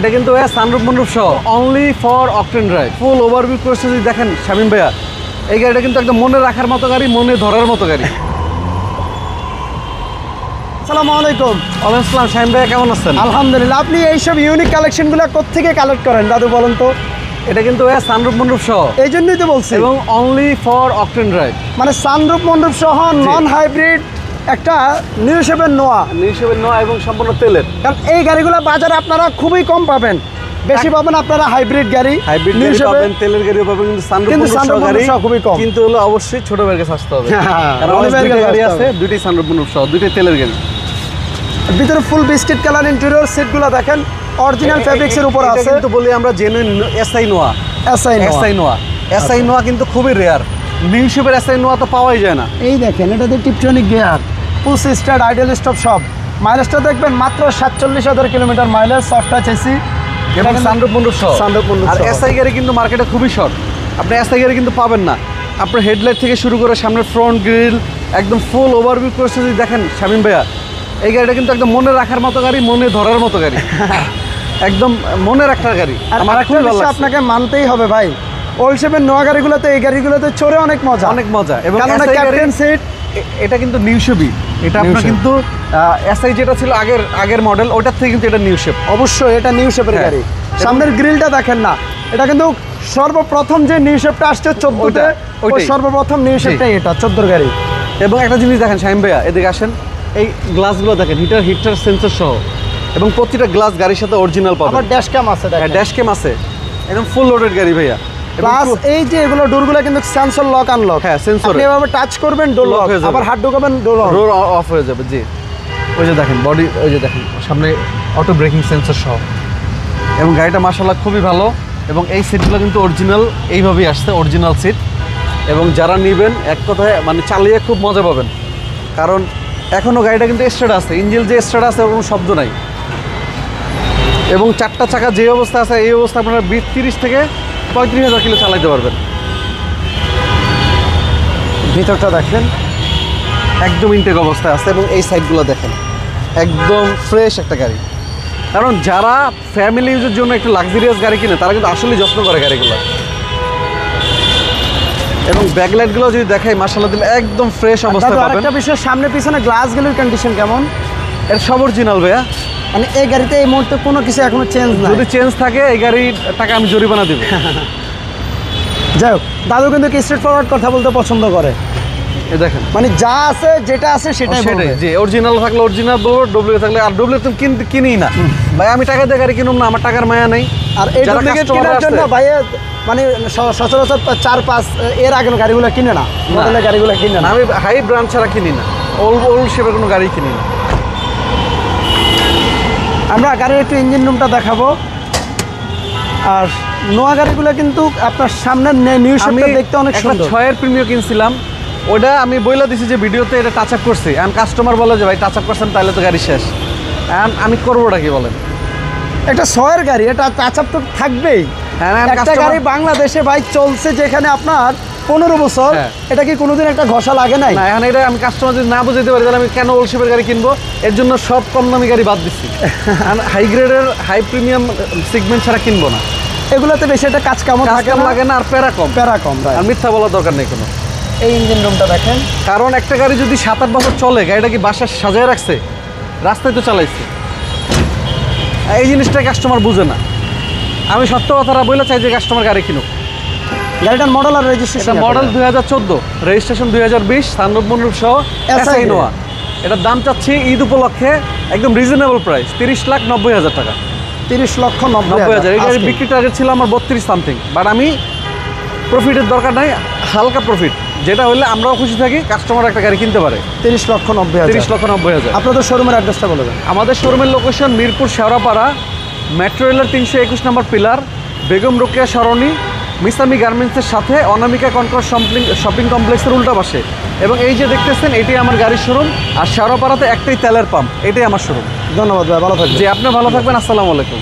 এটা কিন্তু sunroof moonroof সহ only for octane drive. Full overview করছে যদি দেখেন শামীম ভাইয়া, এই গাড়িটা কিন্তু একদম মনে রাখার মতো গাড়ি, মনে ধরার মতো গাড়ি। আসসালামু আলাইকুম। ওয়ালাইকুম আসসালাম। শামীম ভাইয়া কেমন আছেন? আলহামদুলিল্লাহ। আপনি এইসব ইউনিক কালেকশনগুলো কোত্থেকে কালেক্ট করেন দাদু বলেন তো? এটা কিন্তু সানরুফ মনরুফ সহ, এই জন্যই তো বলছি, এবং অনলি ফর অকটেন ড্রাইভ। মানে সানরুফ মন্ডপ সহ নন হাইব্রিড একটা নিউ শেপের নোয়া, নিউশেপের নয় এবং সম্পূর্ণ তেলের। কারণ এই গাড়িগুলো বাজারে আপনারা খুবই কম পাবেন, বেশি পাবেন আপনারা হাইব্রিড গাড়ি, হাইব্রিড নিউ গাড়ি শেপের। পাবেন, তেলের গাড়িও পাবেন, কিন্তু সানরুফ কিন্তু মনরুফ সহ সানরুফ গাড়ি সহ খুবই কম। কিন্তু হলো অবশ্যই ছোট ভাইয়ের কাছে আসতে হবে। হ্যাঁ, কারণ অনেক আমাদের দুইটা গাড়ি আসতে আছে, হবে। দুইটাই সানরুফ মনরুফ সহ, দুইটাই তেলের গাড়ি। ভিতরে ফুল বিস্কিট কালার ইন্টেরিয়র, সিটগুলো দেখেন অরিজিনাল ফেব্রিক্সের উপর এটা আছে। কিন্তু বলি আমরা জেনুইন এসআই নোয়া। এসআই এসআই নোয়া, এসআই নোয়া কিন্তু খুবই রেয়ার। নিউ শেপের এসআই নোয়া তো পাওয়াই যায় না। এই দেখেন এটাতে Tiptronic gear, push start, idle stop সব। মাইলেজটা দেখবেন মাত্র 47,000 kilometre mileage, soft touch AC এবং সানরুফ মনরুফ সহ। সানরুফ মনরুফ আর সহ। এসআই গাড়ি কিন্তু মার্কেটে খুবই শর্ট, আপনি এসআই গাড়ি কিন্তু পাবেন না। আপনার হেডলাইট থেকে শুরু করে সামনের ফ্রন্ট গ্রিল একদম ফুল ওভারভিউ করছে যদি দেখেন শামীম ভাইয়া, এই গাড়িটা কিন্তু একদম মনে রাখার মতো গাড়ি, মনে ধরার মতো গাড়ি, একদম মনে রাখার গাড়ি। আর আমার একটা খুবই ভালো বিষয় লাগছে। আপনাকে মানতেই হবে ভাই, ওল্ড শেপের নোয়া গাড়িগুলোতে, এই গাড়িগুলোতে চড়ে অনেক মজা, অনেক মজা। এবং কারণ SI গাড়ি- ক্যাপ্টেন সিট। এটা কিন্তু নিউ শেপই, এটা আপনার New shape। কিন্তু এসআই যেটা ছিল আগের মডেল, ওটার থেকে কিন্তু এটা নিউ শেপ। অবশ্যই এটা নিউ শেপের হ্যাঁ। গাড়ি। সামনের গ্রিলটা দেখেন না, এটা কিন্তু সর্বপ্রথম যে নিউ শেপটা আসছে 14তে, ওই ওইটাই। সর্বপ্রথম নিউ শেপটাই এটা 14 গাড়ি। এবং একটা জিনিস দেখেন শামীম ভাইয়া, এদিকে আসেন, এই গ্লাসগুলো দেখেন, হিটার সেন্সর সহ, এবং প্রতিটা গ্লাস গাড়ির সাথে অরিজিনাল আবার পাবেন। ড্যাশ ক্যাম আছে দেখেন। ড্যাশ ক্যাম আছে, একদম ফুল লোডেড গাড়ি ভাইয়া। এবং প্লাস এই যে এগুলো ডোরগুলো কিন্তু সেন্সর লক আনলক। হ্যাঁ, sensor আপনি এর। এভাবে টাচ করবেন ডোর Lock লক, হয়ে যাবে। আবার হাত ঢোকাবেন ডোর অন। ডোর অফ হয়ে যাবে। জি, ওই যে দেখেন বডি, ওই যে দেখেন সামনে অটো ব্রেকিং সেন্সর সহ, এবং গাড়িটা মাশাআল্লাহ খুবই ভালো। এবং এই সিটগুলো কিন্তু অরিজিনাল, এইভাবেই আসছে অরিজিনাল সিট। এবং যারা নেবেন এক কথায় মানে চালিয়ে খুব মজা পাবেন, কারণ এখনও গাড়িটা কিন্তু স্টার্ট আছে, ইঞ্জিন যে স্টার্ট আছে ওর কোনো শব্দ নাই। এবং চারটা চাকা যে অবস্থা আছে, এই অবস্থা আপনারা 30 থেকে 35,000 কিলো চালাতে পারবেন। ভিতরটা দেখেন একদম ইনটেক অবস্থায় আছে, এবং এই সাইডগুলো দেখেন একদম ফ্রেশ একটা গাড়ি। কারণ যারা ফ্যামিলি ইউজের জন্য একটু লাক্সারিয়াস গাড়ি কিনে, তারা কিন্তু আসলেই যত্ন করে গাড়িগুলো। এবং ব্যাকলাইটগুলো যদি দেখাই মাশাআল্লাহ দিলে একদম ফ্রেশ অবস্থায় দাদা, পাবেন। আরেকটা বিষয়, সামনে পিছনে গ্লাসগুলোর কন্ডিশন কেমন? এর সব অরিজিনাল ভাইয়া। মানে এই গাড়িতে এই মুহূর্তে কোনো কিছু এখনো চেঞ্জ নাই। যদি চেঞ্জ থাকে এই গাড়ির টাকা আমি জরিমানা দিব। যাই হোক, দাদু কিন্তু স্ট্রেট ফরওয়ার্ড কথা বলতে পছন্দ করে, এই দেখেন মানে যা আছে যেটা আছে সেটাই সেটাই, বলবে। যে অরিজিনাল থাকলে অরিজিনাল বলবো, ডুপ্লিকেট থাকলে আর ডুপ্লিকেট তুমি কিনিই না ভাই। আমি টাকা দিয়ে গাড়ি কিনুম না, আমার টাকার মায়া নেই। আর এই যারা ডুপ্লিকেট customer কেনার আসছে- জন্য ভাইয়া মানে সচরাচর 4-5 এর আগের গাড়িগুলো কিনে না, মডেলের গাড়িগুলো কিনে না। আমি হাই ব্র্যান্ড ছাড়া কিনি না, ওল্ড শেপের কোনো গাড়ি কিনি না। আমরা গাড়ির একটু ইঞ্জিন রুমটা দেখাবো। আর নোয়া গাড়িগুলো কিন্তু আপনার সামনের নিউ আমি শেপটা দেখতে অনেক একটা সুন্দর। 6-এর প্রিমিয়াম কিনছিলাম, ওটা আমি বইলা দিছি যে ভিডিওতে এটা টাচ আপ করছি। এখন কাস্টমার বলে যে ভাই টাচ আপ করছেন, তাহলে তো গাড়ি শেষ। এখন আমি করবোটা কি বলেন? একটা 6-এর গাড়ি, এটা টাচ আপ তো থাকবেই। হ্যাঁ, একটা customer- গাড়ি বাংলাদেশে বাইক চলছে যেখানে আপনার 15 বছর, হ্যাঁ। এটা কি কোনোদিন একটা ঘষা লাগে নাই? না, এখন এটা আমি কাস্টমার যদি না বুঝতে পারি, তাহলে আমি কেন ওল্ড শেপের গাড়ি কিনবো? এর জন্য সব কম দামি গাড়ি বাদ দিচ্ছি। হাই গ্রেডের হাই প্রিমিয়াম সেগমেন্ট ছাড়া কিনবো না। এগুলোতে বেশি একটা কাজ কামও থাকে কাজ না, লাগে না, আর প্যারা কম। প্যারা কম। আর মিথ্যা বলার দরকার নেই কোনো। এই ইঞ্জিন রুমটা দেখেন, কারণ একটা গাড়ি যদি 7-8 বছর চলে, গাড়িটা কি বাসায় সাজায় রাখছে? রাস্তায় তো চালাইছে। এই জিনিসটা কাস্টমার বুঝে না। আমি সত্য কথাটা বলে চাই যে কাস্টমার গাড়ি কিনুক। গাড়িটার মডেল আর এটা registration model 2014, registration 2020, sunroof moonroof সহ এসআই নোয়া। এটার দাম চাচ্ছি ঈদ উপলক্ষে একদম রিজনেবল প্রাইস 30,90,000 টাকা। 30,90,000। এই গাড়ির বিক্রি টার্গেট ছিল আমার 32 সামথিং, বাট আমি প্রফিটের দরকার নাই, হালকা প্রফিট যেটা হলে আমরাও খুশি থাকি, কাস্টমার একটা গাড়ি কিনতে পারে। 30,90,000। 30,90,000। আপনাদের শোরুমের অ্যাড্রেসটা বলে দেন। আমাদের শোরুমের লোকেশন মিরপুর শেওড়াপাড়া, মেট্রো রেলের 321 নম্বর পিলার, বেগম রোকেয়া সরণি, মিসামি গার্মেন্টসের সাথে অনামিকা কনকর শপিং কমপ্লেক্সের উল্টা পাশে। এবং এই যে দেখতেছেন, এটাই আমার গাড়ির শোরুম। আর শেওড়াপাড়াতে একটাই তেলের পাম্প, এটাই আমার শোরুম। ধন্যবাদ ভাই, ভালো থাকবেন। জি, আপনি ভালো থাকবেন। আসসালামু আলাইকুম।